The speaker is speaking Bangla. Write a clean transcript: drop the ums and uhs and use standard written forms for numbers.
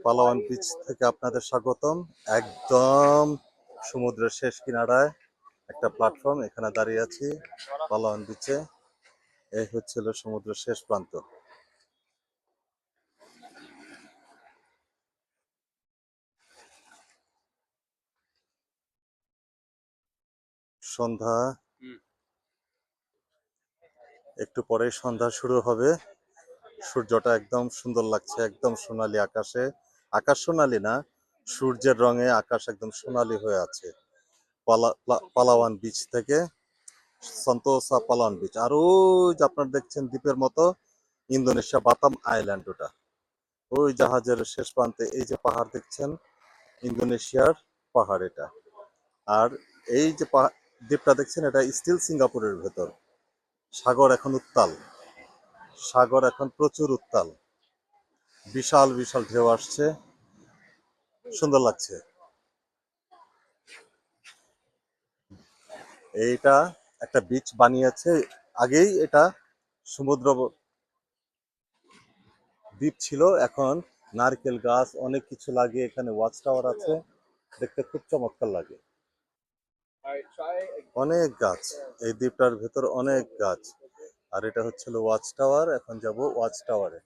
পালাওয়ান বিচ থেকে আপনাদের স্বাগতম। একদম সমুদ্রের শেষ কিনারায় একটা প্ল্যাটফর্ম, এখানে দাঁড়িয়ে আছি পালাওয়ান বিচে। এই হচ্ছিল সমুদ্রের শেষ প্রান্ত। সন্ধ্যা, একটু পরেই সন্ধ্যা শুরু হবে। সূর্যটা একদম সুন্দর লাগছে, একদম সোনালী আকাশে। আকাশ সোনালী না, সূর্যের রঙে আকাশ একদম সোনালী হয়ে আছে পালাওয়ান বিচ থেকে। সন্তোসা পালাওয়ান বিচ। আর ওই যে আপনারা দেখছেন দ্বীপের মতো ইন্দোনেশিয়া বাতাম আইল্যান্ড, ওটা ওই জাহাজের শেষ প্রান্তে এই যে পাহাড় দেখছেন, ইন্দোনেশিয়ার পাহাড় এটা। আর এই যে দ্বীপটা দেখছেন, এটা স্টিল সিঙ্গাপুরের ভেতর। সাগর এখন উত্তাল, সাগর এখন প্রচুর উত্তাল, বিশাল বিশাল ঢেউ আসছে, সুন্দর লাগছে। এইটা একটা বিচ বানিয়েছে, আগেই এটা সমুদ্র দ্বীপ ছিল। এখন নারকেল গাছ অনেক কিছু লাগিয়ে এখানে ওয়াচ টাওয়ার আছে, দেখতে খুব চমৎকার লাগে। অনেক গাছ, এই দ্বীপটার ভেতর অনেক গাছ। আর এটা হচ্ছিল ওয়াচ টাওয়ার, এখন যাব ওয়াচ টাওয়ারে।